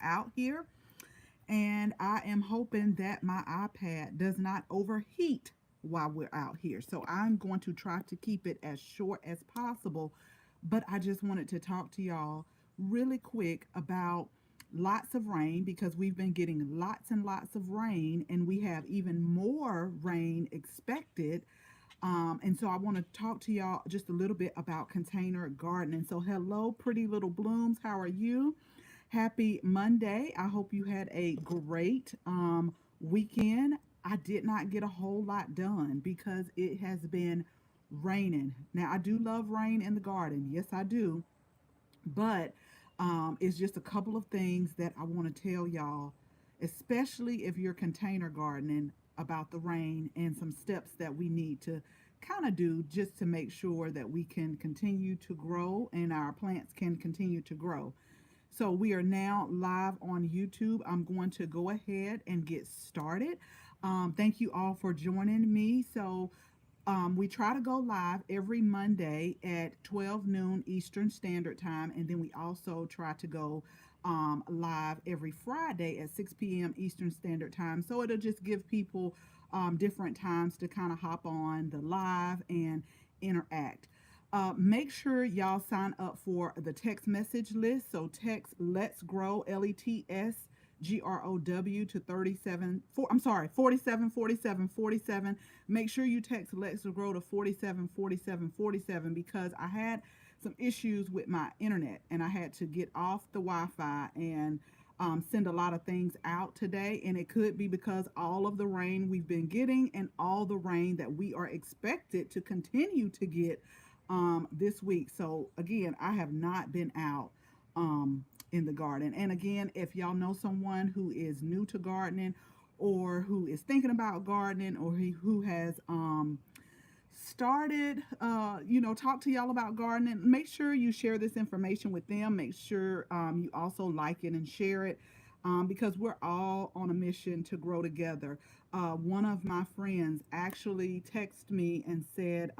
out here. And I am hoping that my iPad does not overheat while we're out here. So I'm going to try to keep it as short as possible. But I just wanted to talk to y'all really quick about lots of rain because we've been getting lots and lots of rain, and we have even more rain expected. And so I want to talk to y'all just a little bit about container gardening. So, hello, pretty little blooms. How are you? Happy Monday. I hope you had a great weekend. I did not get a whole lot done because it has been raining. Now, I do love rain in the garden. Yes, I do. But it's just a couple of things that I want to tell y'all, especially if you're container gardening, about the rain and some steps that we need to kind of do just to make sure that we can continue to grow and our plants can continue to grow. So we are now live on YouTube. I'm going to go ahead and get started. Thank you all for joining me. So we try to go live every Monday at 12 noon Eastern Standard Time, and then we also try to go live every Friday at 6 p.m. Eastern Standard Time. So it'll just give people different times to kind of hop on the live and interact. Make sure y'all sign up for the text message list. So text Let's Grow, LETSGROW to 37 4, I'm sorry, 47 47 47. Make sure you text Let's Grow to 47 47 47 because I had some issues with my internet and I had to get off the Wi-Fi and send a lot of things out today. And it could be because all of the rain we've been getting and all the rain that we are expected to continue to get this week. So again, I have not been out in the garden. And again, if y'all know someone who is new to gardening or who is thinking about gardening or who has started, talk to y'all about gardening, make sure you share this information with them. Make sure you also like it and share it because we're all on a mission to grow together. One of my friends actually texted me and said,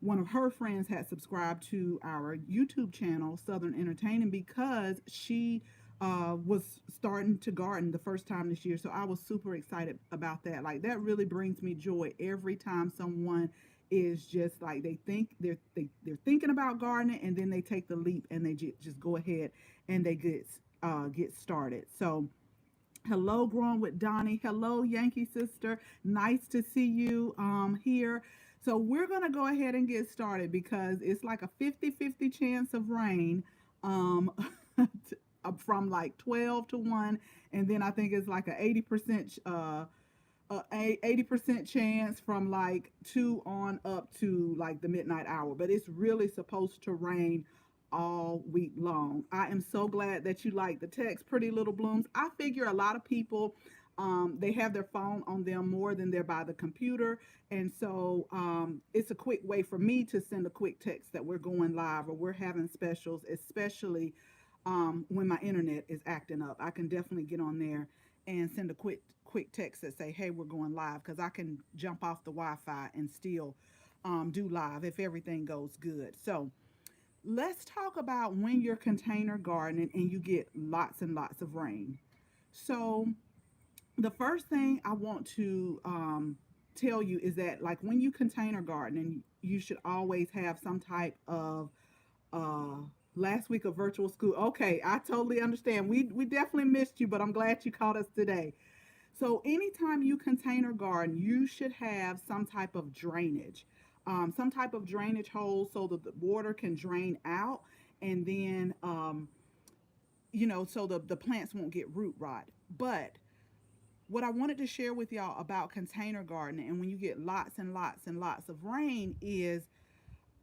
one of her friends had subscribed to our YouTube channel, Southern Entertaining, because she was starting to garden the first time this year. So I was super excited about that. Like that really brings me joy every time someone is just like they're thinking about gardening and then they take the leap and they just go ahead and they get started. So hello, Growing with Donnie. Hello, Yankee Sister. Nice to see you here. So we're going to go ahead and get started because it's like a 50-50 chance of rain from like 12 to 1. And then I think it's like a 80% chance from like 2 on up to like the midnight hour. But it's really supposed to rain all week long. I am so glad that you like the text, Pretty Little Blooms. I figure a lot of people, they have their phone on them more than they're by the computer. And so it's a quick way for me to send a quick text that we're going live or we're having specials, especially when my internet is acting up. I can definitely get on there and send a quick text that say, hey, we're going live, because I can jump off the Wi-Fi and still do live if everything goes good. So let's talk about when you're container gardening and you get lots and lots of rain. So the first thing I want to tell you is that, like, when you container gardening, you should always have some type of uh, last week of virtual school. Okay, I totally understand. We definitely missed you, but I'm glad you caught us today. So anytime you container garden, you should have some type of drainage hole so that the water can drain out, and then so the plants won't get root rot. But what I wanted to share with y'all about container gardening and when you get lots and lots and lots of rain is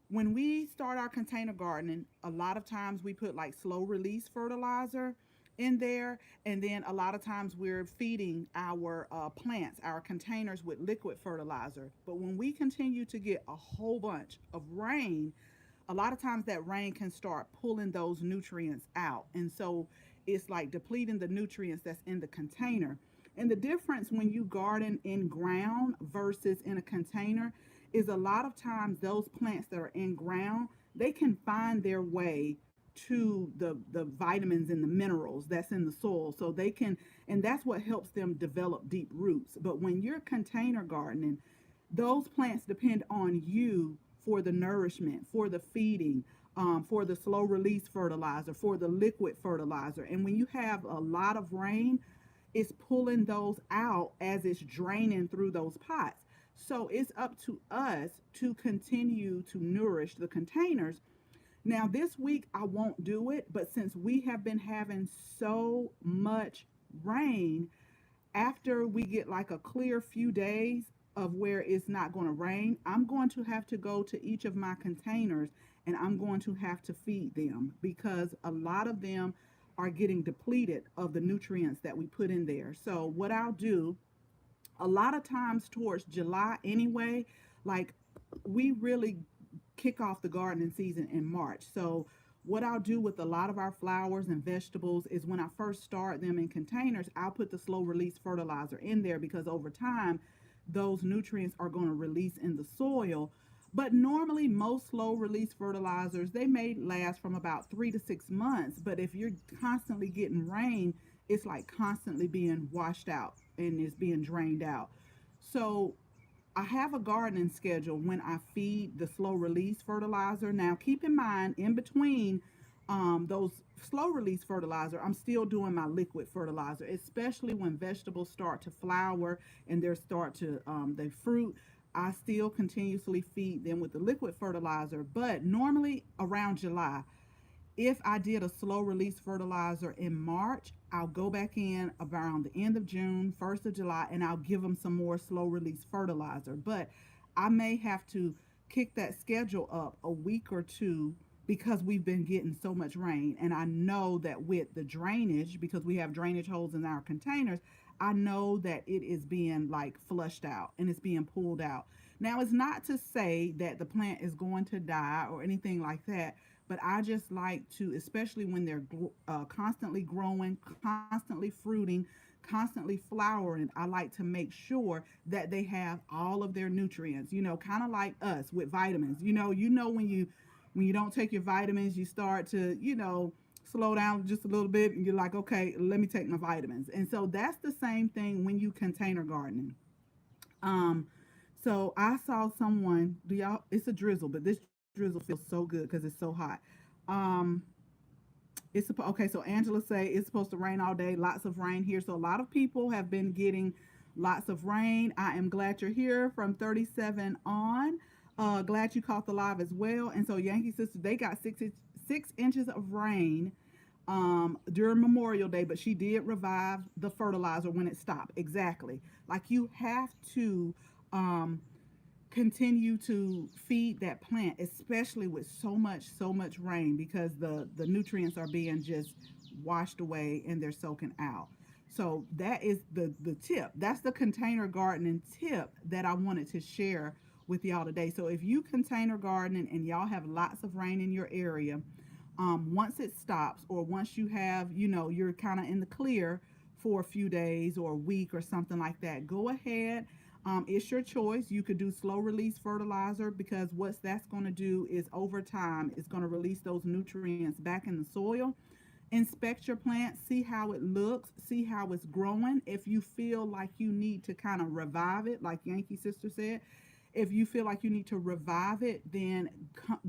when we start our container gardening, a lot of times we put like slow release fertilizer in there, and then a lot of times we're feeding our plants, our containers, with liquid fertilizer. But when we continue to get a whole bunch of rain, a lot of times that rain can start pulling those nutrients out. And so it's like depleting the nutrients that's in the container. And the difference when you garden in ground versus in a container is a lot of times those plants that are in ground, they can find their way to the vitamins and the minerals that's in the soil, so they can, and that's what helps them develop deep roots. But when you're container gardening, those plants depend on you for the nourishment, for the feeding, for the slow release fertilizer, for the liquid fertilizer. And when you have a lot of rain, it's pulling those out as it's draining through those pots. So it's up to us to continue to nourish the containers. Now, this week I won't do it, but since we have been having so much rain, after we get like a clear few days of where it's not going to rain, I'm going to have to go to each of my containers and I'm going to have to feed them because a lot of them are getting depleted of the nutrients that we put in there. So, what I'll do a lot of times towards July anyway, like we really kick off the gardening season in March. So what I'll do with a lot of our flowers and vegetables is when I first start them in containers, I'll put the slow release fertilizer in there because over time those nutrients are going to release in the soil. But normally most slow release fertilizers, they may last from about 3 to 6 months. But if you're constantly getting rain, it's like constantly being washed out and it's being drained out. So I have a gardening schedule when I feed the slow release fertilizer. Now, keep in mind, in between those slow release fertilizer, I'm still doing my liquid fertilizer, especially when vegetables start to flower and they fruit. I still continuously feed them with the liquid fertilizer, but normally around July, if I did a slow release fertilizer in March, I'll go back in around the end of June, 1st of July, and I'll give them some more slow release fertilizer. But I may have to kick that schedule up a week or two because we've been getting so much rain. And I know that with the drainage, because we have drainage holes in our containers, I know that it is being like flushed out and it's being pulled out. Now, it's not to say that the plant is going to die or anything like that, but I just like to, especially when they're constantly growing, constantly fruiting, constantly flowering, I like to make sure that they have all of their nutrients. Kind of like us with vitamins. When you don't take your vitamins, you start to slow down just a little bit, and you're like, okay, let me take my vitamins. And so that's the same thing when you container gardening. Um, so I saw someone. Do y'all? It's a drizzle, but this drizzle feels so good because it's so hot. Um, okay. So Angela say it's supposed to rain all day. Lots of rain here. So a lot of people have been getting lots of rain. I am glad you're here from 37 on. Glad you caught the live as well. And so Yankee Sister, they got 6 inches of rain during Memorial Day, but she did revive the fertilizer when it stopped. Exactly. Like you have to um, continue to feed that plant, especially with so much rain, because the nutrients are being just washed away and they're soaking out. So that is the tip. That's the container gardening tip that I wanted to share with y'all today. So if you container gardening and y'all have lots of rain in your area, once it stops, or once you have, you're kind of in the clear for a few days or a week or something like that, go ahead. It's your choice. You could do slow release fertilizer, because what that's going to do is over time, it's going to release those nutrients back in the soil. Inspect your plant, see how it looks, see how it's growing. If you feel like you need to kind of revive it, like Yankee Sister said, if you feel like you need to revive it, then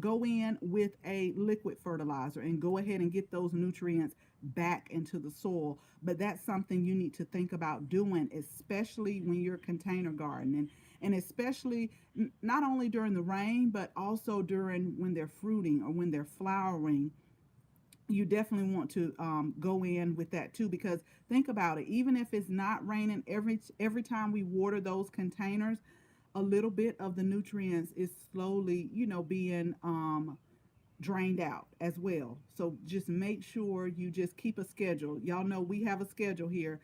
go in with a liquid fertilizer and go ahead and get those nutrients back into the soil. But that's something you need to think about doing, especially when you're container gardening, and especially not only during the rain, but also during when they're fruiting or when they're flowering. You definitely want to go in with that too, because think about it. Even if it's not raining, every time we water those containers, a little bit of the nutrients is slowly, being drained out as well. So just make sure you just keep a schedule. Y'all know we have a schedule here.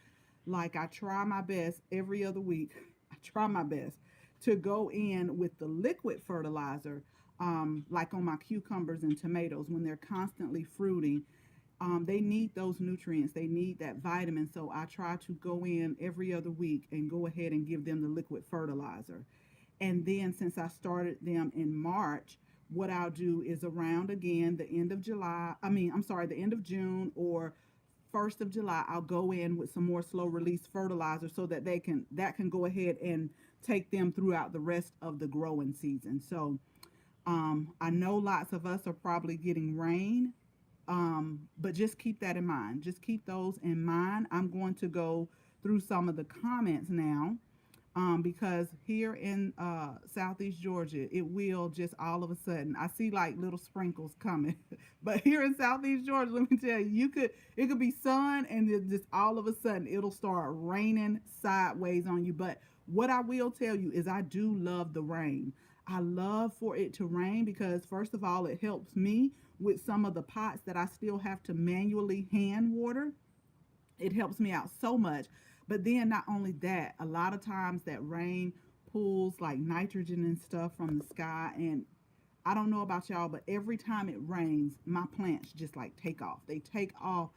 Like I try my best every other week. I try my best to go in with the liquid fertilizer, like on my cucumbers and tomatoes when they're constantly fruiting. They need those nutrients. They need that vitamin. So I try to go in every other week and go ahead and give them the liquid fertilizer. And then since I started them in March, what I'll do is around again the end of July, I'm sorry, the end of June or 1st of July, I'll go in with some more slow release fertilizer so that that can go ahead and take them throughout the rest of the growing season. So I know lots of us are probably getting rain, but just keep that in mind. Just keep those in mind. I'm going to go through some of the comments now, because here in Southeast Georgia, it will just all of a sudden. I see like little sprinkles coming, but here in Southeast Georgia, let me tell you, it could be sun and then just all of a sudden it'll start raining sideways on you. But what I will tell you is I do love the rain. I love for it to rain because first of all, it helps me with some of the pots that I still have to manually hand water. It helps me out so much. But then not only that, a lot of times that rain pulls like nitrogen and stuff from the sky. And I don't know about y'all, but every time it rains, my plants just like take off. They take off.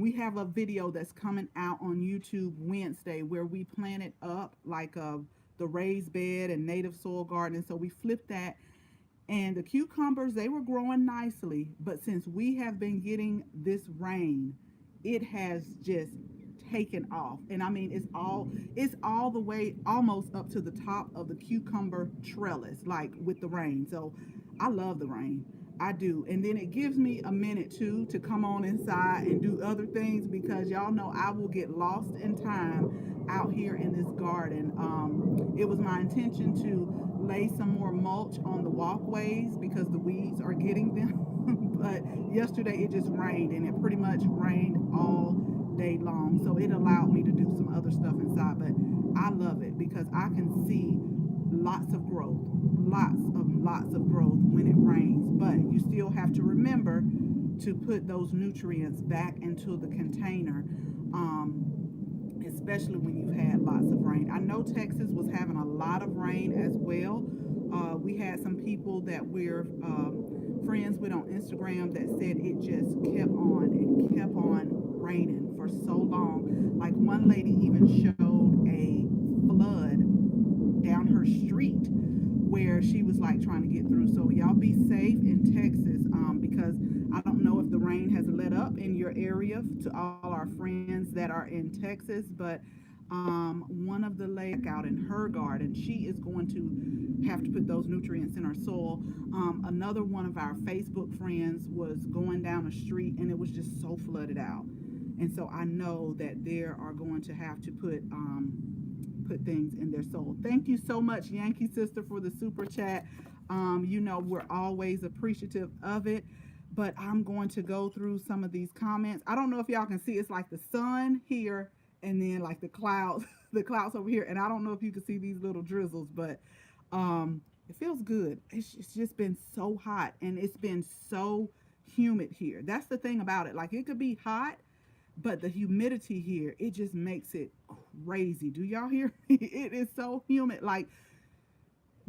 We have a video that's coming out on YouTube Wednesday where we planted up like the raised bed and native soil garden. So we flipped that, and the cucumbers, they were growing nicely, but since we have been getting this rain, it has just taken off. And I mean, it's all the way almost up to the top of the cucumber trellis, like with the rain. So I love the rain. I do. And then it gives me a minute too to come on inside and do other things because y'all know I will get lost in time out here in this garden. It was my intention to lay some more mulch on the walkways because the weeds are getting them. But yesterday it just rained, and it pretty much rained all day long. So it allowed me to do some other stuff inside. But I love it because I can see lots of growth, lots of growth when it rains. But you still have to remember to put those nutrients back into the container, especially when you've had lots of rain. I know Texas was having a lot of rain as well. We had some people that we're friends with on Instagram that said it just kept on and kept on raining for so long. Like one lady even showed a flood down her street where she was like trying to get through. So y'all be safe in Texas, because I don't know if the rain has let up in your area to all our friends that are in Texas, but one of the ladies out in her garden, she is going to have to put those nutrients in her soil. Another one of our Facebook friends was going down a street and it was just so flooded out. And so I know that they are going to have to put things in their soul. Thank you so much, Yankee Sister, for the super chat. We're always appreciative of it. But I'm going to go through some of these comments. I don't know if y'all can see, it's like the sun here and then like the clouds, the clouds over here. And I don't know if you can see these little drizzles, but it feels good. It's just been so hot and it's been so humid here. That's the thing about it. Like it could be hot, but the humidity here, it just makes it crazy. Do y'all hear me? It is so humid. Like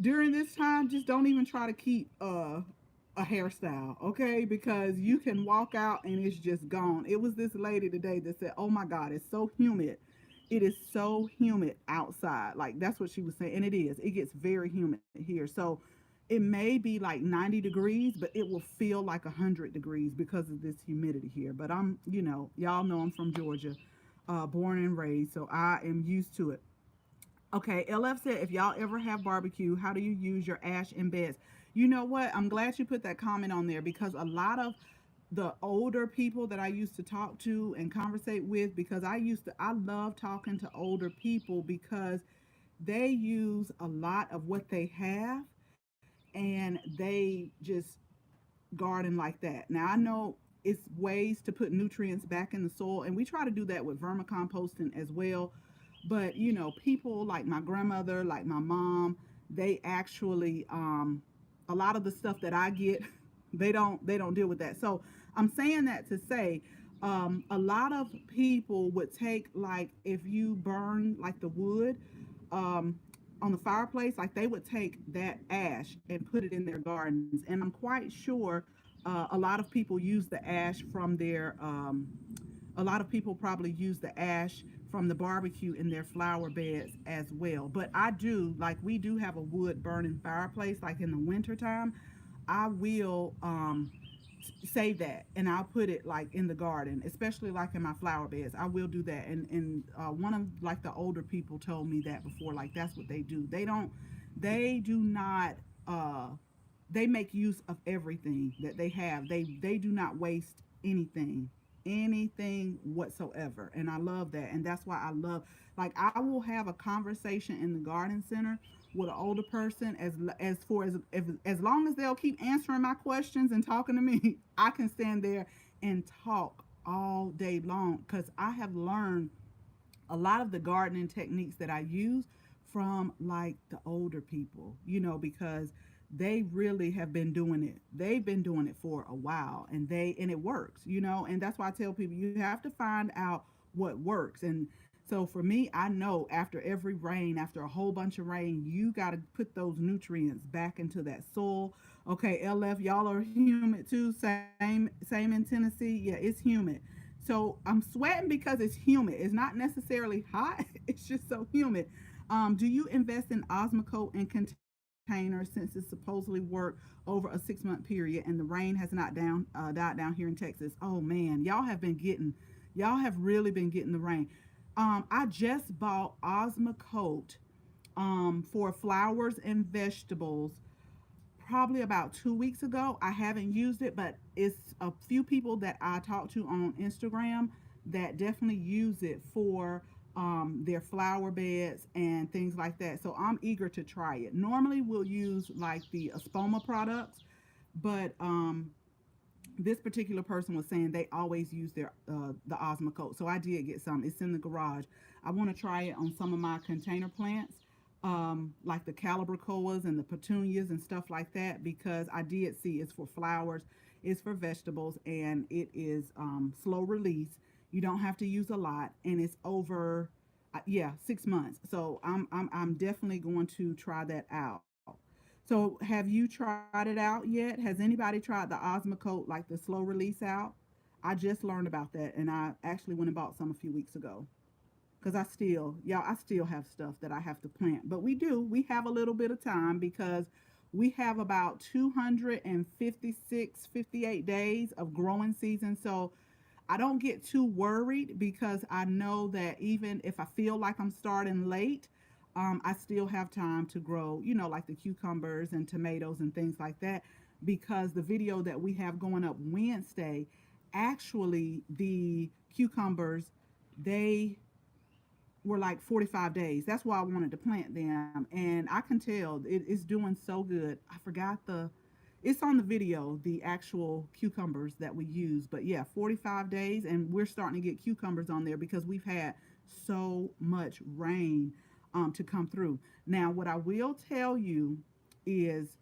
during this time, just don't even try to keep a hairstyle, okay? Because you can walk out and it's just gone. It was this lady today that said, "Oh my God, it's so humid. It is so humid outside." Like that's what she was saying, and it is. It gets very humid here. So it may be like 90 degrees, but it will feel like 100 degrees because of this humidity here. But y'all know I'm from Georgia, born and raised, so I am used to it. Okay, LF said, if y'all ever have barbecue, how do you use your ash in beds? You know what? I'm glad you put that comment on there because a lot of the older people that I used to talk to and conversate with, because I love talking to older people because they use a lot of what they have and they just garden like that. Now, I know it's ways to put nutrients back in the soil, and we try to do that with vermicomposting as well. But, people like my grandmother, like my mom, they actually, a lot of the stuff that I get, they don't deal with that. So I'm saying that to say, a lot of people would take, like, if you burn like the wood, on the fireplace, like they would take that ash and put it in their gardens. And I'm quite sure a lot of people use the ash from a lot of people probably use the ash from the barbecue in their flower beds as well. But I do, like we do have a wood burning fireplace, like in the winter time. I will save that and I'll put it like in the garden, especially like in my flower beds. I will do that. And one of like the older people told me that before. Like that's what they do. They do not. They make use of everything that they have. They do not waste anything whatsoever. And I love that. And that's why I love, like, I will have a conversation in the garden center with an older person as for as long as they'll keep answering my questions and talking to me. I can stand there and talk all day long because I have learned a lot of the gardening techniques that I use from like the older people, because they really have been doing it. They've been doing it for a while and it works. And that's why I tell people you have to find out what works. And so for me, I know after every rain, after a whole bunch of rain, you got to put those nutrients back into that soil. Okay, LF, y'all are humid too. Same in Tennessee. Yeah, it's humid. So I'm sweating because it's humid. It's not necessarily hot. It's just so humid. Do you invest in Osmocote and containers since it supposedly worked over a 6-month period and the rain has not died down here in Texas? Oh man, y'all have really been getting the rain. I just bought Osmocote for flowers and vegetables probably about 2 weeks ago. I haven't used it, but it's a few people that I talk to on Instagram that definitely use it for their flower beds and things like that. So I'm eager to try it. Normally, we'll use like the Espoma products, but this particular person was saying they always use their the Osmocote. So I did get some. It's in the garage. I want to try it on some of my container plants, like the calibrachoas and the petunias and stuff like that, because I did see it's for flowers, it's for vegetables, and it is slow release. You don't have to use a lot, and it's over, yeah, 6 months. So I'm definitely going to try that out. So have you tried it out yet? Has anybody tried the Osmocote, like the slow release out? I just learned about that, and I actually went and bought some a few weeks ago because I still have stuff that I have to plant. But we have a little bit of time because we have about 256, 58 days of growing season. So I don't get too worried because I know that even if I feel like I'm starting late, I still have time to grow, like the cucumbers and tomatoes and things like that. Because the video that we have going up Wednesday, actually, the cucumbers, they were like 45 days. That's why I wanted to plant them. And I can tell it's doing so good. I forgot it's on the video, the actual cucumbers that we use. But yeah, 45 days. And we're starting to get cucumbers on there because we've had so much rain to come through. Now, what I will tell you is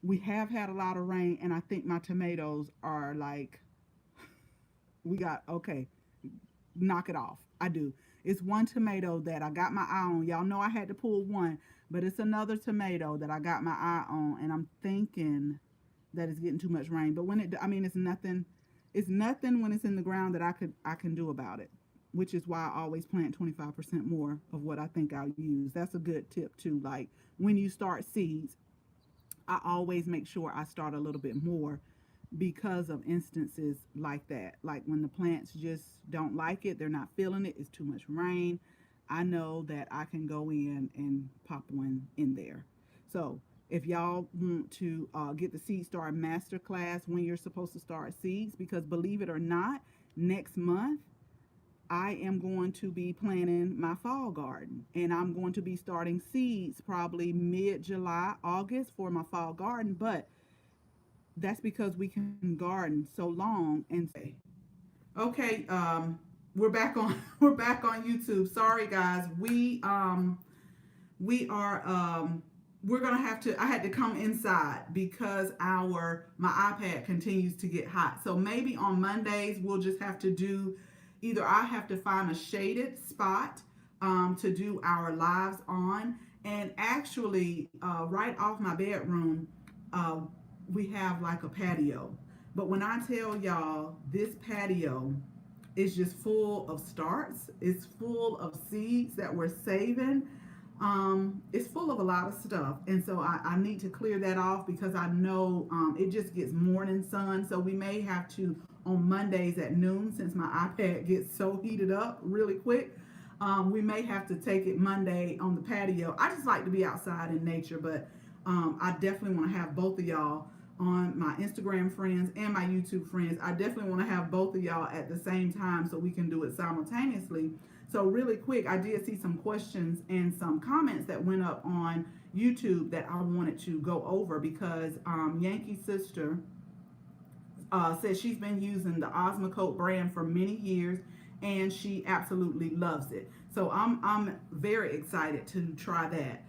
we have had a lot of rain. And I think my tomatoes are like, okay, knock it off. I do. It's one tomato that I got my eye on. Y'all know I had to pull one, but it's another tomato that I got my eye on, and I'm thinking that it's getting too much rain. But it's nothing. It's nothing when it's in the ground that I can do about it. Which is why I always plant 25% more of what I think I'll use. That's a good tip too. Like when you start seeds, I always make sure I start a little bit more because of instances like that. Like when the plants just don't like it, they're not feeling it, it's too much rain. I know that I can go in and pop one in there. So if y'all want to get the Seed Start Masterclass when you're supposed to start seeds, because believe it or not, next month I am going to be planting my fall garden and I'm going to be starting seeds probably mid July, August for my fall garden. But that's because we can garden so long and say, okay, we're back on we're back on YouTube. Sorry guys. We are we're gonna have to I had to come inside because our my iPad continues to get hot. So maybe on Mondays we'll just have to do either I have to find a shaded spot to do our lives on. And actually right off my bedroom, uh, we have like a patio. But when I tell y'all this patio is just full of starts, it's full of seeds that we're saving. It's full of a lot of stuff, and so I need to clear that off because I know it just gets morning sun. So we may have to on Mondays at noon, since my iPad gets so heated up really quick. We may have to take it Monday on the patio. I just like to be outside in nature, but I definitely want to have both of y'all on my Instagram friends and my YouTube friends. I definitely want to have both of y'all at the same time so we can do it simultaneously. So really quick, I did see some questions and some comments that went up on YouTube that I wanted to go over because Yankee Sister says she's been using the Osmocote brand for many years and she absolutely loves it. So I'm very excited to try that.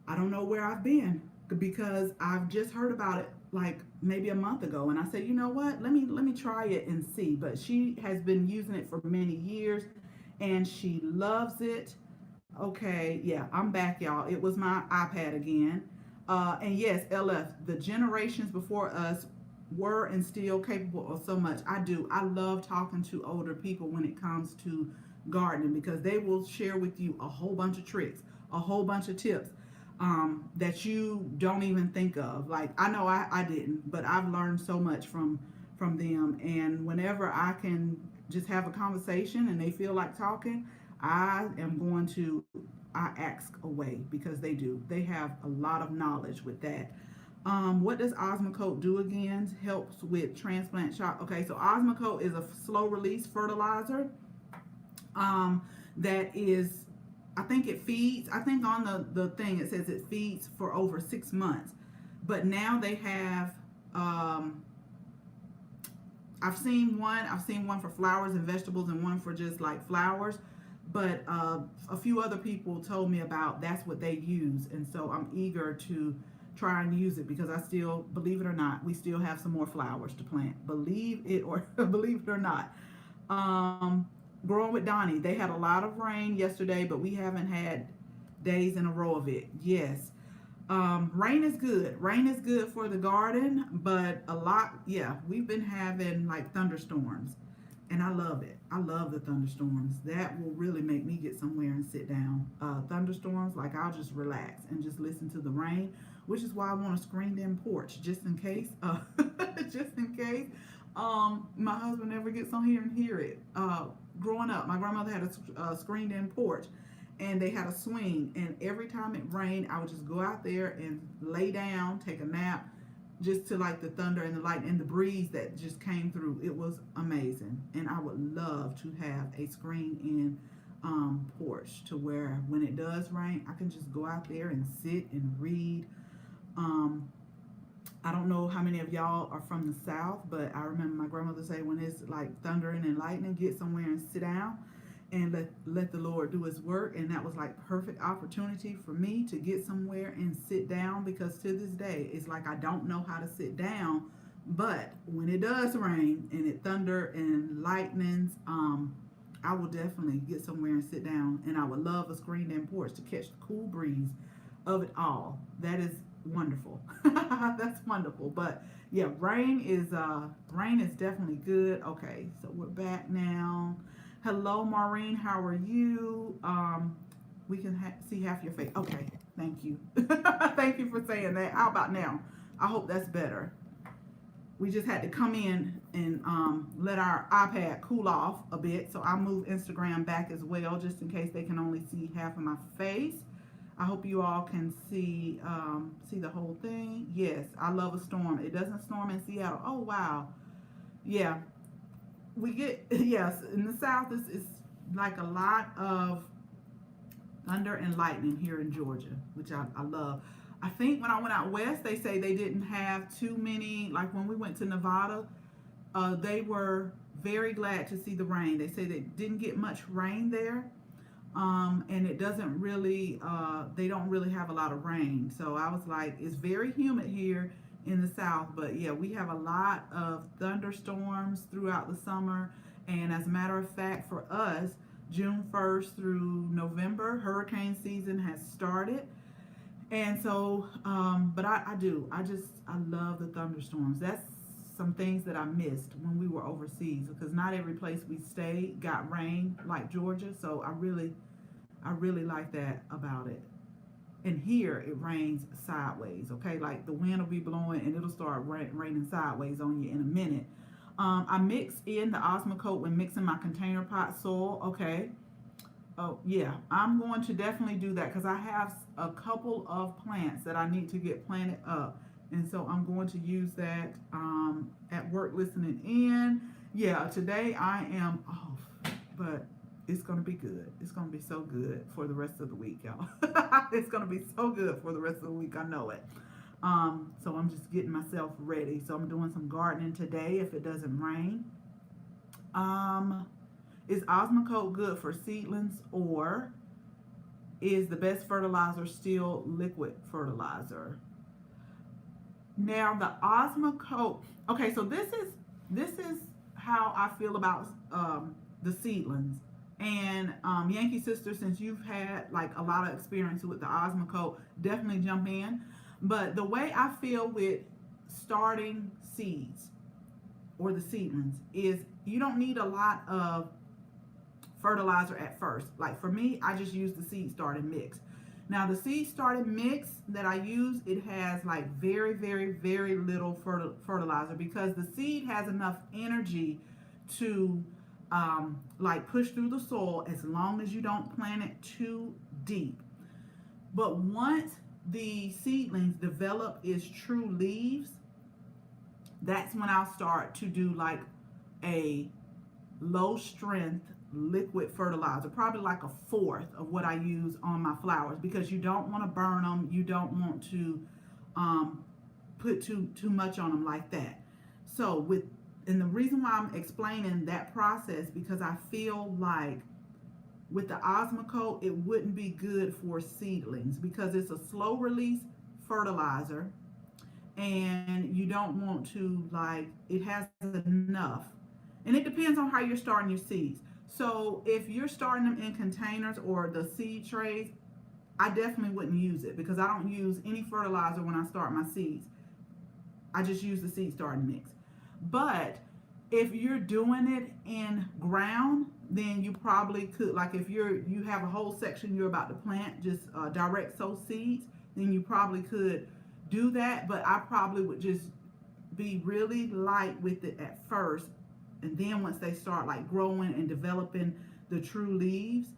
I don't know where I've been because I've just heard about it like maybe a month ago, and I said, you know what, let me try it and see. But she has been using it for many years and she loves it. Okay, yeah, I'm back, y'all. It was my iPad again. And yes, LF, the generations before us were and still capable of so much. I do. I love talking to older people when it comes to gardening because they will share with you a whole bunch of tricks, a whole bunch of tips that you don't even think of. Like I know I didn't, but I've learned so much from them. And whenever I can just have a conversation and they feel like talking, I am going to I ask away because they do. They have a lot of knowledge with that. What does Osmocote do again? Helps with transplant shock. Okay, so Osmocote is a slow release fertilizer that is, I think it feeds, I think on the thing it says it feeds for over 6 months. But now they have, I've seen one for flowers and vegetables and one for just like flowers. But a few other people told me about that's what they use. And so I'm eager to try and use it because I still, believe it or not, we still have some more flowers to plant. Believe it or believe it or not. Growing with Donnie, they had a lot of rain yesterday, but we haven't had days in a row of it. Yes. Rain is good. Rain is good for the garden, but a lot, yeah, we've been having like thunderstorms, and I love it. I love the thunderstorms. That will really make me get somewhere and sit down. Thunderstorms, like I'll just relax and just listen to the rain, which is why I want a screened-in porch, just in case. Just in case my husband ever gets on here and hear it. Growing up, my grandmother had a screened-in porch, and they had a swing, and every time it rained I would just go out there and lay down, take a nap, just to like the thunder and the light and the breeze that just came through. It was amazing, and I would love to have a screen in porch to where when it does rain I can just go out there and sit and read. um, I don't know how many of y'all are from the South, but I remember my grandmother say when it's like thundering and lightning, get somewhere and sit down and let the Lord do his work. And that was like perfect opportunity for me to get somewhere and sit down, because to this day it's like I don't know how to sit down. But when it does rain and it thunder and lightnings, I will definitely get somewhere and sit down, and I would love a screened in porch to catch the cool breeze of it all. That is wonderful. That's wonderful. But yeah, rain is definitely good. Okay, so we're back now. Hello, Maureen. How are you? We can see half your face. Okay, thank you. Thank you for saying that. How about now? I hope that's better. We just had to come in and let our iPad cool off a bit. So I'll move Instagram back as well, just in case they can only see half of my face. I hope you all can see the whole thing. Yes, I love a storm. It doesn't storm in Seattle. Oh, wow. Yeah, we get, yes, in the South, it's like a lot of thunder and lightning here in Georgia, which I love. I think when I went out west, they say they didn't have too many, like when we went to Nevada, they were very glad to see the rain. They say they didn't get much rain there. And it doesn't really, they don't really have a lot of rain. So I was like, it's very humid here in the South, but yeah, we have a lot of thunderstorms throughout the summer. And as a matter of fact, for us, June 1st through November, hurricane season has started. And so, but I love the thunderstorms. That's some things that I missed when we were overseas, because not every place we stayed got rain like Georgia. So I really like that about it. And here it rains sideways, okay? Like the wind will be blowing and it'll start raining sideways on you in a minute. I mix in the Osmocote when mixing my container pot soil, okay? Oh, yeah, I'm going to definitely do that because I have a couple of plants that I need to get planted up. And so I'm going to use that at work listening in. Yeah, today I am off, but it's going to be good. It's going to be so good for the rest of the week, y'all. It's going to be so good for the rest of the week. I know it. So I'm just getting myself ready. So I'm doing some gardening today if it doesn't rain. Is Osmocote good for seedlings, or is the best fertilizer still liquid fertilizer? Now the Osmocote, okay, so this is how I feel about the seedlings. And Yankee Sister, since you've had like a lot of experience with the Osmocote, definitely jump in. But the way I feel with starting seeds or the seedlings is you don't need a lot of fertilizer at first. Like for me, I just use the seed starting mix. Now the seed starting mix that I use, it has like very, very, very little fertilizer because the seed has enough energy to like push through the soil as long as you don't plant it too deep. But once the seedlings develop its true leaves, that's when I'll start to do like a low strength liquid fertilizer, probably like a fourth of what I use on my flowers, because you don't want to burn them. You don't want to put too much on them like that. So and the reason why I'm explaining that process, because I feel like with the Osmocote, it wouldn't be good for seedlings because it's a slow release fertilizer, and you don't want to, like, it has enough. And it depends on how you're starting your seeds. So if you're starting them in containers or the seed trays, I definitely wouldn't use it because I don't use any fertilizer when I start my seeds. I just use the seed starting mix. But if you're doing it in ground, then you probably could, like if you have a whole section you're about to plant, just direct sow seeds, then you probably could do that. But I probably would just be really light with it at first, and then once they start like growing and developing the true leaves,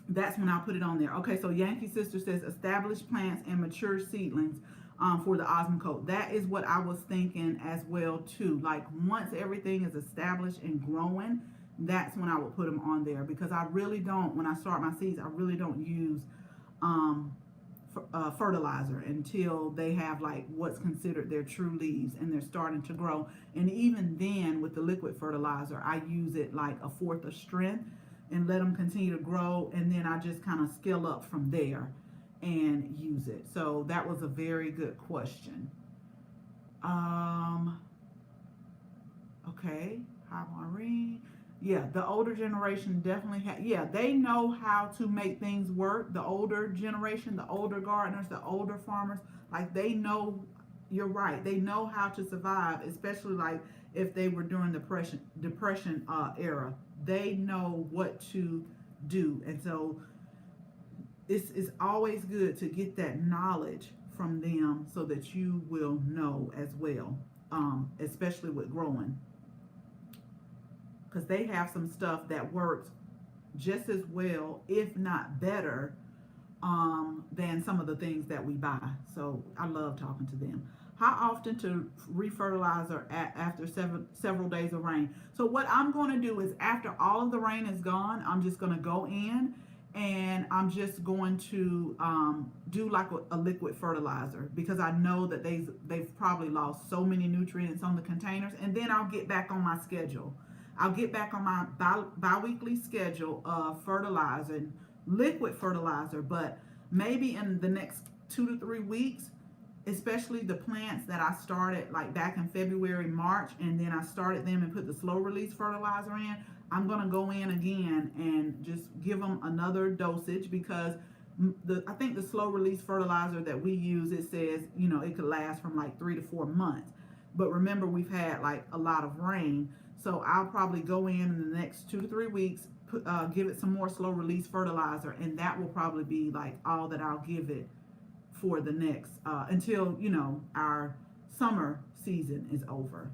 that's when I'll put it on there. Okay, so Yankee Sister says established plants and mature seedlings for the Osmocote. That is what I was thinking as well too. Like once everything is established and growing, that's when I would put them on there, because I really don't, when I start my seeds, I really don't use fertilizer until they have like what's considered their true leaves and they're starting to grow. And even then with the liquid fertilizer, I use it like a fourth of strength and let them continue to grow, and then I just kind of scale up from there and use it. So that was a very good question. Okay, hi Maureen. Yeah, the older generation definitely yeah, they know how to make things work. The older generation, the older gardeners, the older farmers, like they know, you're right, they know how to survive, especially like if they were during the depression era. They know what to do. And so it's always good to get that knowledge from them so that you will know as well, especially with growing, because they have some stuff that works just as well, if not better, than some of the things that we buy. So I love talking to them. How often to refertilizer after several days of rain? So what I'm going to do is after all of the rain is gone, I'm just going to go in and I'm just going to do like a liquid fertilizer, because I know that they've probably lost so many nutrients on the containers. And then I'll get back on my schedule. I'll get back on my bi-weekly schedule of fertilizing, liquid fertilizer, but maybe in the next 2 to 3 weeks, especially the plants that I started like back in February, March, and then I started them and put the slow release fertilizer in. I'm going to go in again and just give them another dosage, because I think the slow release fertilizer that we use, it says, it could last from like 3 to 4 months. But remember, we've had like a lot of rain. So I'll probably go in the next 2 to 3 weeks, give it some more slow release fertilizer, and that will probably be like all that I'll give it for the next until our summer season is over.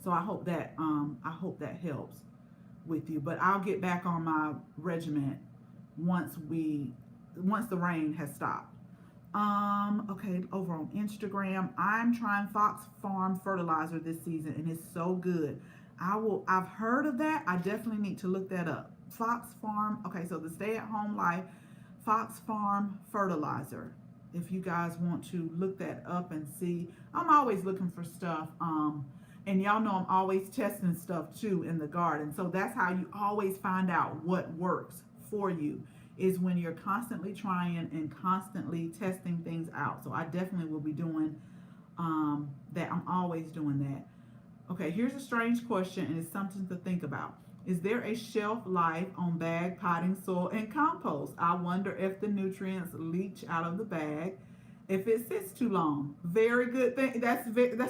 So I hope that helps with you. But I'll get back on my regiment once the rain has stopped. Okay, over on Instagram, I'm trying Fox Farm fertilizer this season and it's so good. I've heard of that. I definitely need to look that up. Fox Farm, okay, so the Stay at Home Life Fox Farm fertilizer. If you guys want to look that up and see, I'm always looking for stuff. And y'all know I'm always testing stuff too in the garden. So that's how you always find out what works for you, is when you're constantly trying and constantly testing things out. So I definitely will be doing that. I'm always doing that. Okay, here's a strange question, and it's something to think about. Is there a shelf life on bag potting soil and compost? I wonder if the nutrients leach out of the bag if it sits too long. Very good thing. That's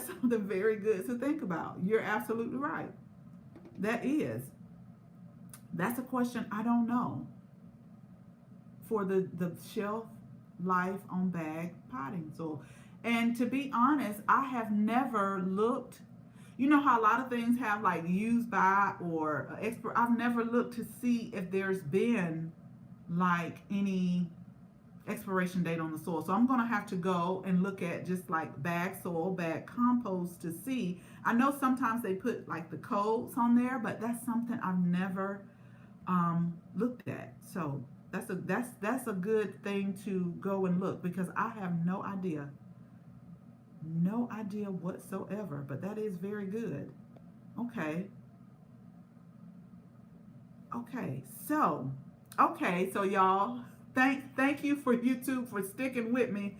something very good to think about. You're absolutely right. That's a question I don't know for the shelf life on bag potting soil. And to be honest, I have never looked. You know how a lot of things have like used by or expert. I've never looked to see if there's been like any expiration date on the soil. So I'm going to have to go and look at just like bag soil, bag compost to see. I know sometimes they put like the codes on there, but that's something I've never looked at. So that's a good thing to go and look, because I have no idea whatsoever, but that is very good. Okay. So y'all, thank you for YouTube for sticking with me.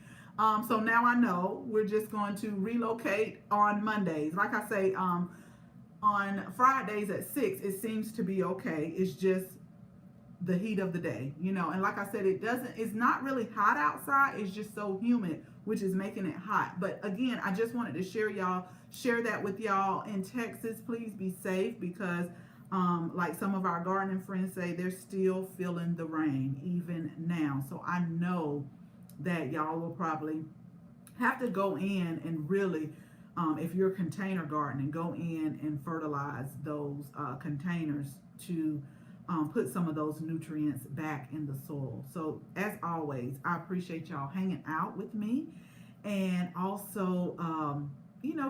So now I know we're just going to relocate on Mondays. Like I say, on Fridays at 6, it seems to be okay. It's just the heat of the day, and like I said, it's not really hot outside. It's just so humid, which is making it hot. But again, I just wanted to share that with y'all in Texas. Please be safe, because like some of our gardening friends say, they're still feeling the rain even now. So I know that y'all will probably have to go in and really, if you're container gardening, go in and fertilize those containers to put some of those nutrients back in the soil. So as always, I appreciate y'all hanging out with me, and also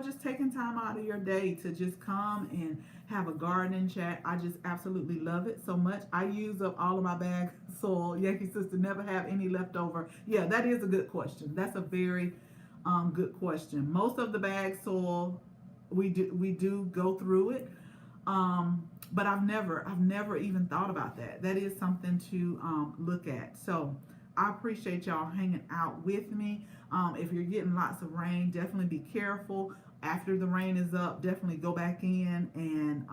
just taking time out of your day to just come and have a gardening chat. I just absolutely love it so much. I use up all of my bag soil. Yankee Sister, never have any left over. Yeah, that is a good question. That's a very good question. Most of the bag soil, we do go through it. But I've never even thought about that. That is something to look at. So I appreciate y'all hanging out with me. If you're getting lots of rain, definitely be careful. After the rain is up, definitely go back in and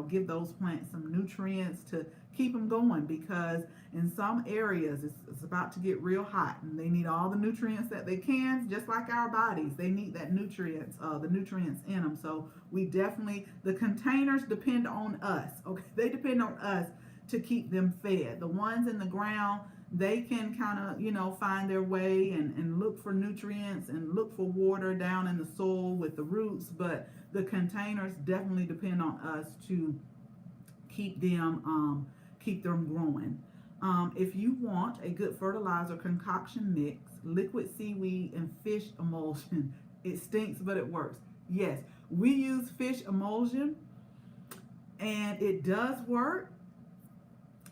give those plants some nutrients to keep them going, because in some areas it's about to get real hot and they need all the nutrients that they can, just like our bodies. They need the nutrients in them. So the containers depend on us. Okay, they depend on us to keep them fed. The ones in the ground, they can kind of find their way and look for nutrients and look for water down in the soil with the roots, but the containers definitely depend on us to keep them growing. If you want a good fertilizer concoction mix, liquid seaweed and fish emulsion, it stinks but it works. Yes, we use fish emulsion and it does work,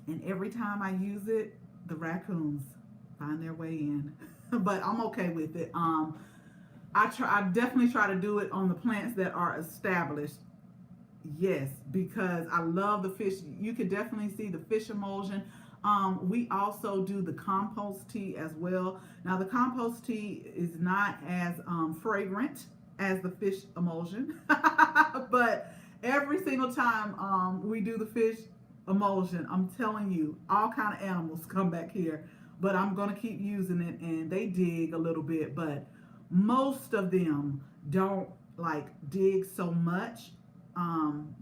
and every time I use it, the raccoons find their way in. But I'm okay with it. I definitely try to do it on the plants that are established. Yes, because I love the fish. You can definitely see the fish emulsion. We also do the compost tea as well. Now the compost tea is not as fragrant as the fish emulsion, but every single time we do the fish emulsion, I'm telling you, all kind of animals come back here. But I'm gonna keep using it, and they dig a little bit, but most of them don't like dig so much.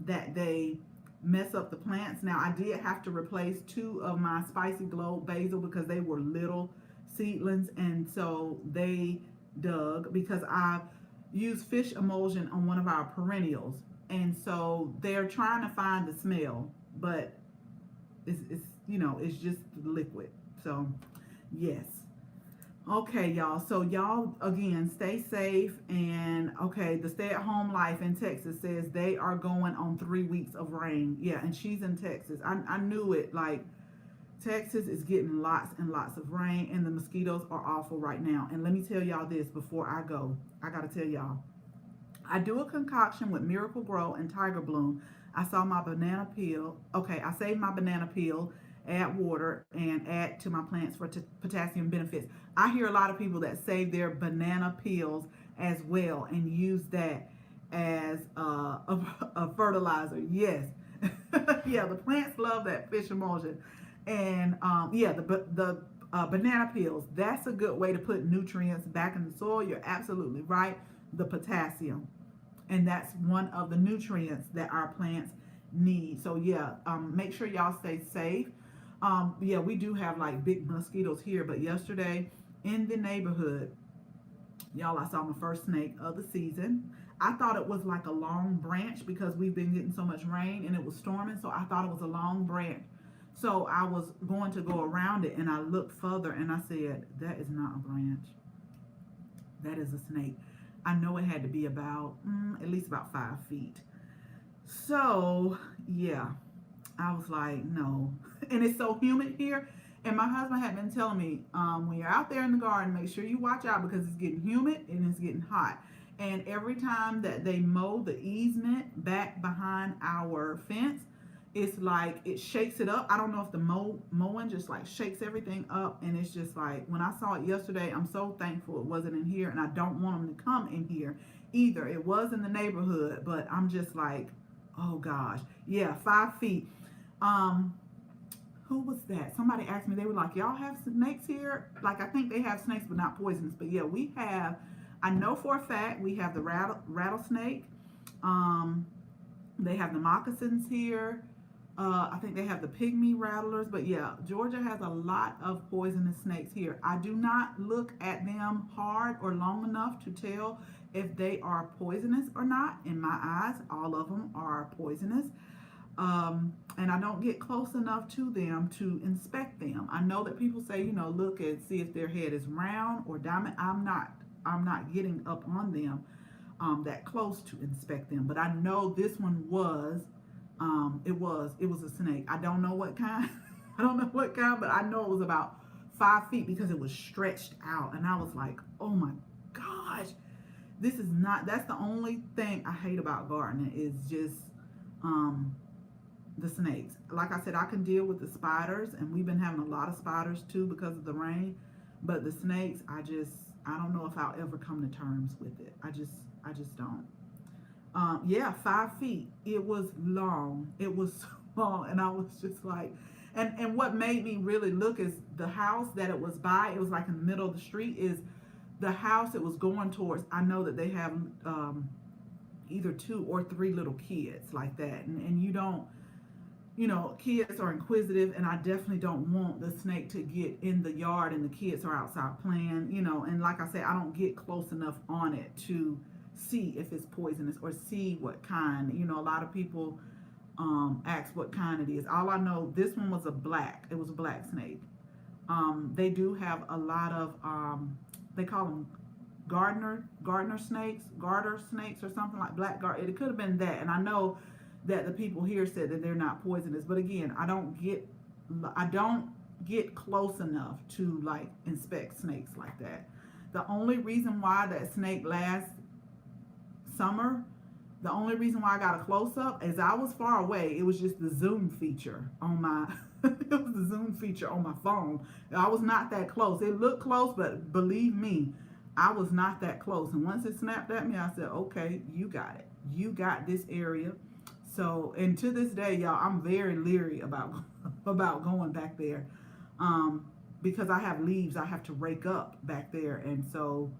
that they mess up the plants. Now I did have to replace two of my spicy glow basil because they were little seedlings, and so they dug because I used fish emulsion on one of our perennials, and so they're trying to find the smell, but it's it's just liquid. So yes. Okay, y'all. So y'all again stay safe, and okay, the stay-at-home life in Texas says they are going on 3 weeks of rain. Yeah, and she's in Texas. I knew it. Like Texas is getting lots and lots of rain, and the mosquitoes are awful right now. And let me tell y'all this before I go. I gotta tell y'all. I do a concoction with Miracle Grow and Tiger Bloom. I saw my banana peel. Okay, I saved my banana peel, add water, and add to my plants for potassium benefits. I hear a lot of people that save their banana peels as well and use that as a fertilizer. Yes. Yeah, the plants love that fish emulsion. And yeah, the banana peels, that's a good way to put nutrients back in the soil. You're absolutely right. The potassium, and that's one of the nutrients that our plants need. So yeah, make sure y'all stay safe. Yeah, we do have like big mosquitoes here, but yesterday in the neighborhood, y'all, I saw my first snake of the season. I thought it was like a long branch because we've been getting so much rain and it was storming, so I thought it was a long branch. So I was going to go around it, and I looked further and I said, that is not a branch. That is a snake. I know it had to be about at least about 5 feet. So yeah, I was like, no. And it's so humid here. And my husband had been telling me, when you're out there in the garden, make sure you watch out because it's getting humid and it's getting hot. And every time that they mow the easement back behind our fence, it's like it shakes it up. I don't know if the mowing just like shakes everything up, and it's just like when I saw it yesterday, I'm so thankful it wasn't in here, and I don't want them to come in here either. It was in the neighborhood, but I'm just like, oh gosh, yeah, 5 feet. Who was that? Somebody asked me. They were like, y'all have snakes here? Like I think they have snakes, but not poisonous. But yeah, we have. I know for a fact we have the rattlesnake. They have the moccasins here. I think they have the pygmy rattlers, but yeah, Georgia has a lot of poisonous snakes here. I do not look at them hard or long enough to tell if they are poisonous or not. In my eyes, all of them are poisonous. And I don't get close enough to them to inspect them. I know that people say, look and see if their head is round or diamond. I'm not getting up on them that close to inspect them, but I know this one was. It was a snake. I don't know what kind. I don't know what kind, but I know it was about 5 feet because it was stretched out, and I was like, oh my gosh, this is not. That's the only thing I hate about gardening is just the snakes. Like I said, I can deal with the spiders, and we've been having a lot of spiders too because of the rain. But the snakes, I don't know if I'll ever come to terms with it. I just don't. Yeah, 5 feet. It was long. It was long, and I was just like, and what made me really look is the house that it was by. It was like in the middle of the street. Is the house it was going towards. I know that they have either 2 or 3 little kids like that, and you don't. Kids are inquisitive, and I definitely don't want the snake to get in the yard and the kids are outside playing. And like I said, I don't get close enough on it to see if it's poisonous or see what kind. A lot of people ask what kind it is. All I know, this one was it was a black snake. They do have a lot of they call them garter snakes or something like black garter. It could have been that, and I know that the people here said that they're not poisonous, but again, I don't get close enough to like inspect snakes like that. The only reason why that snake last summer, the only reason why I got a close-up is I was far away. It was just the zoom feature on my it was the zoom feature on my phone. I was not that close. It looked close, but believe me, I was not that close. And once it snapped at me, I said, okay, you got it. You got this area. So, and to this day, y'all, I'm very leery about going back there because I have leaves I have to rake up back there. And so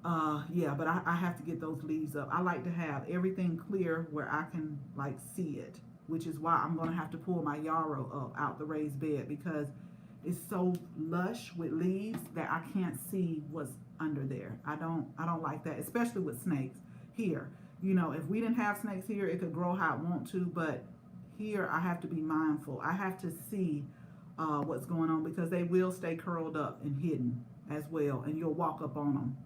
Yeah, but I have to get those leaves up. I like to have everything clear where I can like see it, which is why I'm gonna have to pull my yarrow up out the raised bed because it's so lush with leaves that I can't see what's under there. I don't like that, especially with snakes here. You know, if we didn't have snakes here, it could grow how it want to, but here I have to be mindful. I have to see what's going on because they will stay curled up and hidden as well, and you'll walk up on them.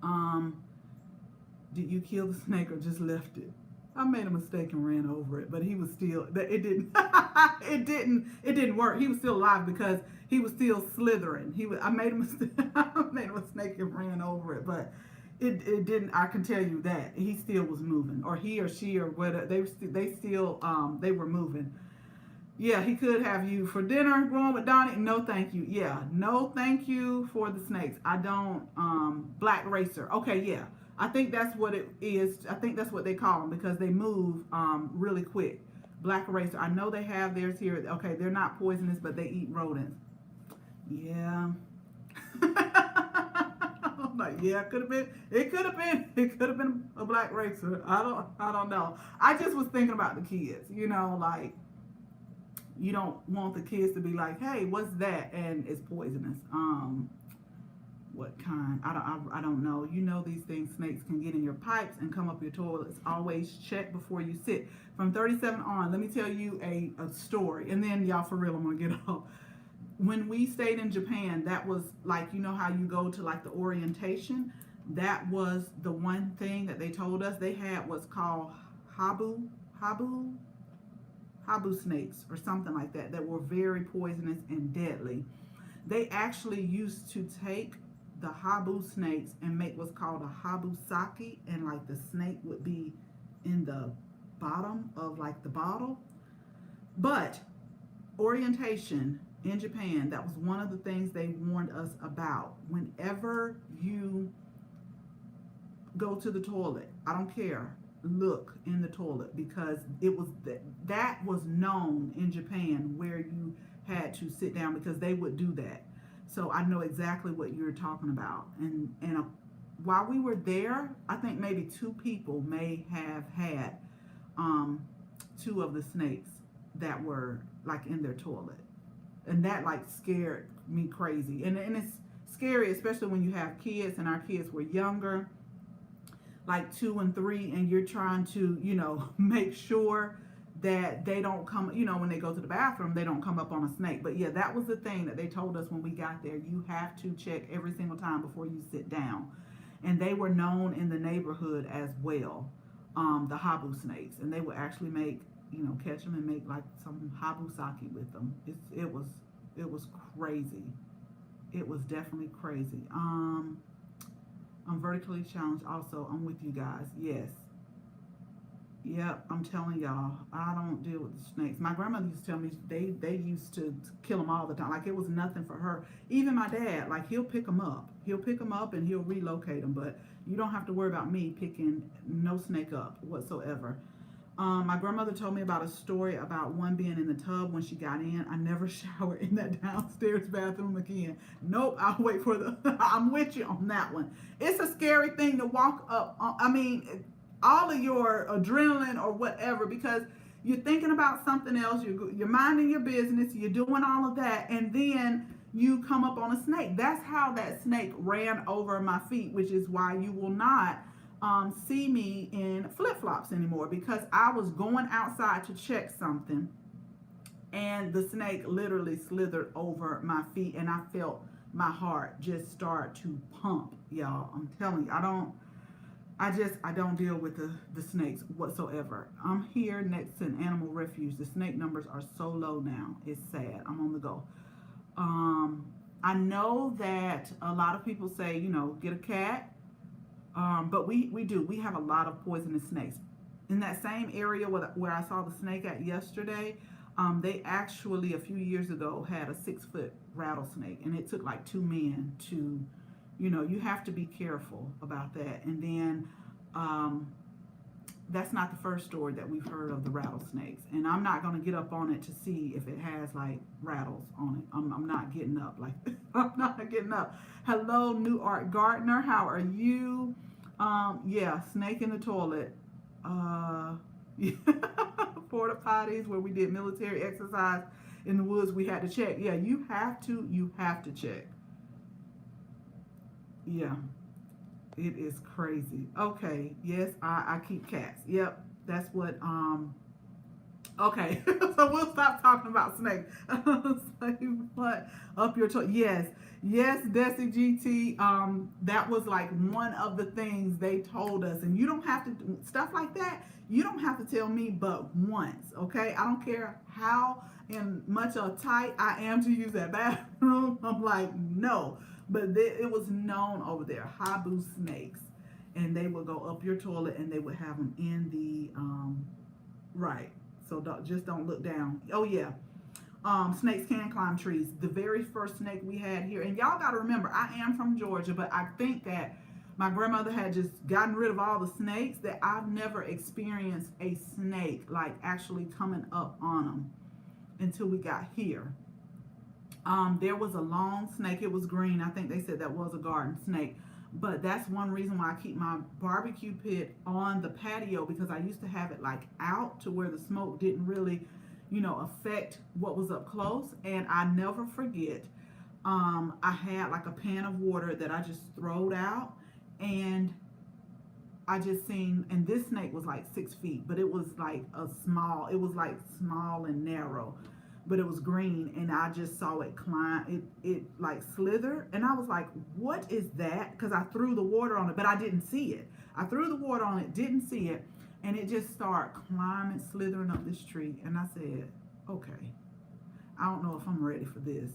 Um, did you kill the snake or just left it? I made a mistake and ran over it, but he was still. It didn't. it didn't. It didn't work. He was still alive because he was still slithering. He was. I made a mistake. I made a mistake and ran over it, but it didn't. I can tell you that he still was moving, or he or she or whatever. They still they were moving. Yeah, he could have you for dinner going with Donnie. No, thank you. Yeah, no, thank you for the snakes. I don't. Black racer. Okay, yeah. I think that's what it is. I think that's what they call them because they move really quick. Black racer. I know they have theirs here. Okay, they're not poisonous, but they eat rodents. Yeah. I'm like, yeah, it could have been. It could have been. It could have been a black racer. I don't know. I just was thinking about the kids. You know, like you don't want the kids to be like, hey, what's that? And it's poisonous. What kind? I don't know. You know these things. Snakes can get in your pipes and come up your toilets. Always check before you sit. From 37 on, let me tell you a story. And then y'all, for real, I'm going to get off. When we stayed in Japan, that was like, you know how you go to like the orientation? That was the one thing that they told us. They had what's called habu snakes or something like that that were very poisonous and deadly. They actually used to take the habu snakes and make what's called a habu sake, and like the snake would be in the bottom of like the bottle. But orientation in Japan, that was one of the things they warned us about. Whenever you go to the toilet, I don't care, look in the toilet because it was that was known in Japan where you had to sit down because they would do that. So I know exactly what you're talking about. And while we were there, I think maybe two people may have had two of the snakes that were like in their toilet, and that like scared me crazy. And it's scary, especially when you have kids, and our kids were younger, like 2 and 3, and you're trying to, you know, make sure that they don't come, you know, when they go to the bathroom, they don't come up on a snake. But yeah, that was the thing that they told us when we got there. You have to check every single time before you sit down. And they were known in the neighborhood as well, the habu snakes. And they would actually make, you know, catch them and make like some habu sake with them. It was crazy. It was definitely crazy. I'm vertically challenged also. I'm with you guys. Yes. Yep, I'm telling y'all, I don't deal with the snakes. My grandmother used to tell me they used to kill them all the time. Like it was nothing for her. Even my dad, like he'll pick them up. He'll pick them up and he'll relocate them. But you don't have to worry about me picking no snake up whatsoever. My grandmother told me about a story about one being in the tub when she got in. I never shower in that downstairs bathroom again. Nope, I'll wait for the. I'm with you on that one. It's a scary thing to walk up. I mean, all of your adrenaline or whatever, because you're thinking about something else. You're minding your business. You're doing all of that, and then you come up on a snake. That's how that snake ran over my feet, which is why you will not see me in flip-flops anymore, because I was going outside to check something and the snake literally slithered over my feet, and I felt my heart just start to pump, y'all. I'm telling you, I don't deal with the snakes whatsoever. I'm here next to an animal refuge. The snake numbers are so low now. It's sad. I'm on the go. I know that a lot of people say, you know, get a cat. But we do. We have a lot of poisonous snakes. In that same area where I saw the snake at yesterday, they actually a few years ago had a 6-foot rattlesnake, and it took like 2 men to, you know, you have to be careful about that. And then that's not the first story that we've heard of the rattlesnakes. And I'm not going to get up on it to see if it has like rattles on it. I'm not getting up like I'm not getting up. Hello, New Art Gardener. How are you? Yeah, snake in the toilet. Yeah. Porta potties where we did military exercise in the woods. We had to check. Yeah, you have to. You have to check. Yeah. It is crazy. Okay. Yes, I keep cats. Yep. That's what okay. So we'll stop talking about snakes. Say what? Up your toe. Yes. Yes, Desi GT. That was like one of the things they told us. And you don't have to do stuff like that. You don't have to tell me but once. Okay. I don't care how and much a tight I am to use that bathroom. I'm like, no. But it was known over there, Habu snakes, and they would go up your toilet, and they would have them in the right. So just don't look down. Oh yeah, snakes can climb trees. The very first snake we had here, and y'all got to remember, I am from Georgia, but I think that my grandmother had just gotten rid of all the snakes. That I've never experienced a snake like actually coming up on them until we got here. There was a long snake. It was green. I think they said that was a garden snake. But that's one reason why I keep my barbecue pit on the patio, because I used to have it like out to where the smoke didn't really, affect what was up close. And I never forget, I had like a pan of water that I just throwed out, and I just seen, and this snake was like 6 feet, but it was like it was like small and narrow, but it was green, and I just saw it climb, it like slither, and I was like, what is that? Because I threw the water on it, but I didn't see it. I threw the water on it, didn't see it, and it just started climbing, slithering up this tree, and I said, okay, I don't know if I'm ready for this.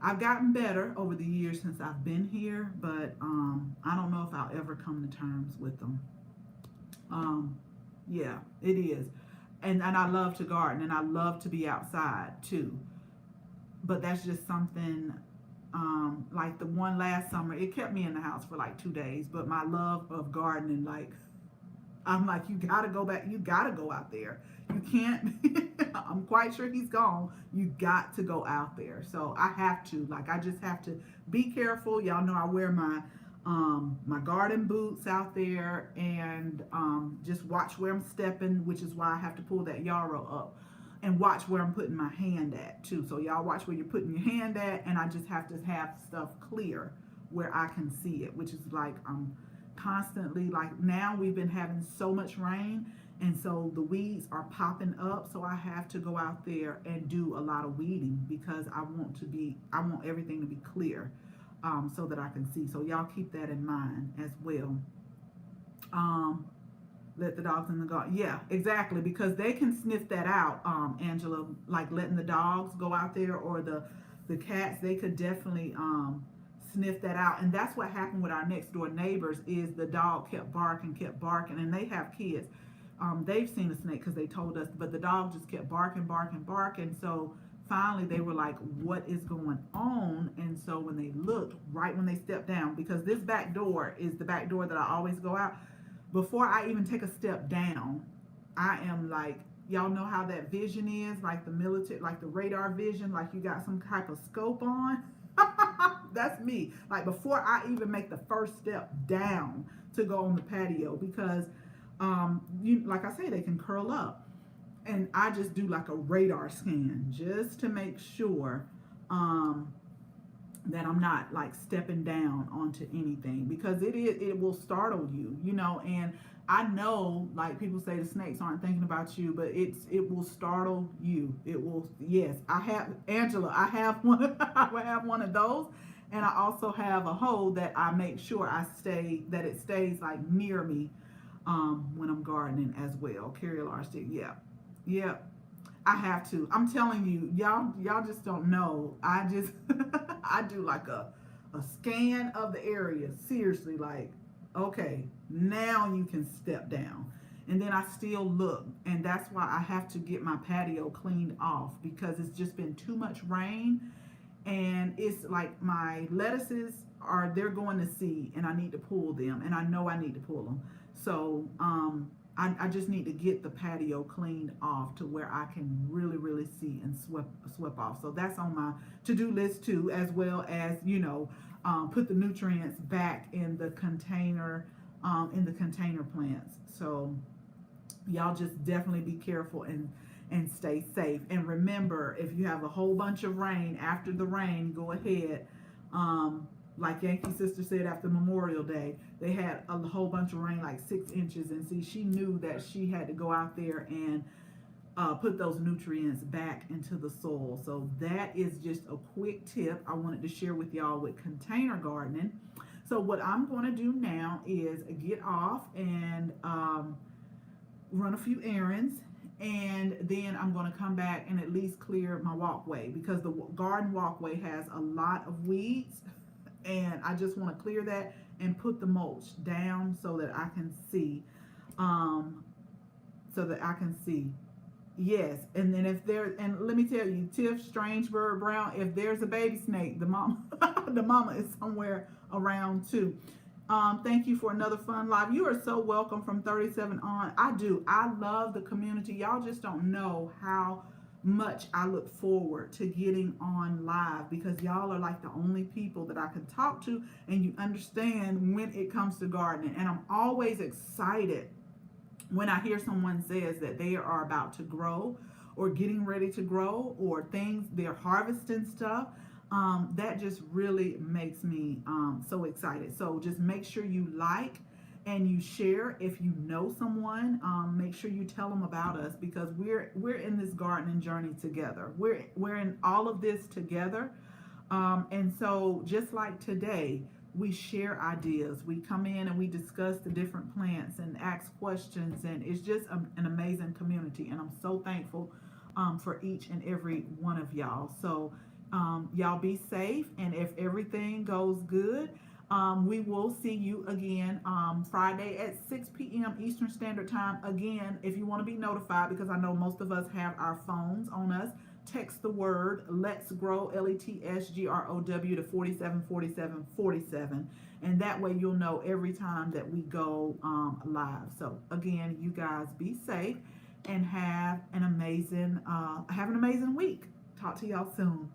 I've gotten better over the years since I've been here, but I don't know if I'll ever come to terms with them. Yeah, it is. And I love to garden, and I love to be outside too. But that's just something, like the one last summer, it kept me in the house for like 2 days. But my love of gardening, like, I'm like, you gotta go back, you gotta go out there. You can't, I'm quite sure he's gone. You got to go out there. So I have to, like, I just have to be careful. Y'all know I wear my garden boots out there, and just watch where I'm stepping, which is why I have to pull that yarrow up, and watch where I'm putting my hand at too. So y'all watch where you're putting your hand at, and I just have to have stuff clear where I can see it, which is like I'm constantly, like, now we've been having so much rain, and so the weeds are popping up, so I have to go out there and do a lot of weeding, because I want everything to be clear, so that I can see. So y'all keep that in mind as well. Let the dogs in the garden. Yeah, exactly, because they can sniff that out, Angela, like letting the dogs go out there, or the cats, they could definitely sniff that out. And that's what happened with our next door neighbors, is the dog kept barking, and they have kids. They've seen a snake because they told us, but the dog just kept barking. So finally they were like, what is going on? And so when they looked, right when they stepped down, because this back door is the back door that I always go out, before I even take a step down, I am like, y'all know how that vision is, like the military, like the radar vision, like you got some type of scope on. That's me. Like before I even make the first step down to go on the patio, because like I say, they can curl up, and I just do like a radar scan just to make sure that I'm not like stepping down onto anything, because it will startle you, and I know, like people say the snakes aren't thinking about you, but it will startle you. It will. Yes, I have, Angela, I have one. I have one of those, and I also have a hole that I make sure that it stays like near me when I'm gardening as well. Carry a large stick. Yeah. I have to. I'm telling you, y'all just don't know. I just I do like a scan of the area. Seriously, like, okay, now you can step down. And then I still look, and that's why I have to get my patio cleaned off, because it's just been too much rain, and it's like my lettuces they're going to seed, and I need to pull them, and I know I need to pull them. So I just need to get the patio cleaned off to where I can really, really see and swept off. So that's on my to-do list too, as well as, put the nutrients back in the container plants. So y'all just definitely be careful and stay safe. And remember, if you have a whole bunch of rain, after the rain, go ahead. Like Yankee Sister said after Memorial Day, they had a whole bunch of rain, like 6 inches. And see, she knew that she had to go out there and put those nutrients back into the soil. So that is just a quick tip I wanted to share with y'all with container gardening. So what I'm going to do now is get off and run a few errands, and then I'm going to come back and at least clear my walkway, because the garden walkway has a lot of weeds, and I just want to clear that and put the mulch down so that I can see. Um, so that I can see. Yes, and then if there, and let me tell you, Tiff Strangebird Brown, if there's a baby snake, the mom, the mama is somewhere around too. Thank you for another fun live. You are so welcome from 37 on. I do. I love the community. Y'all just don't know how much I look forward to getting on live, because y'all are like the only people that I can talk to and you understand when it comes to gardening. And I'm always excited when I hear someone says that they are about to grow or getting ready to grow, or things, they're harvesting stuff. That just really makes me so excited. So just make sure you like and you share. If you know someone, make sure you tell them about us, because we're in this gardening journey together. We're in all of this together. And so just like today, we share ideas. We come in and we discuss the different plants and ask questions, and it's just an amazing community. And I'm so thankful for each and every one of y'all. So y'all be safe, and if everything goes good, we will see you again Friday at 6 p.m. Eastern Standard Time. Again, if you want to be notified, because I know most of us have our phones on us, text the word Let's Grow, LETSGROW, to 474747, and that way you'll know every time that we go live. So again, you guys be safe and have an amazing week. Talk to y'all soon.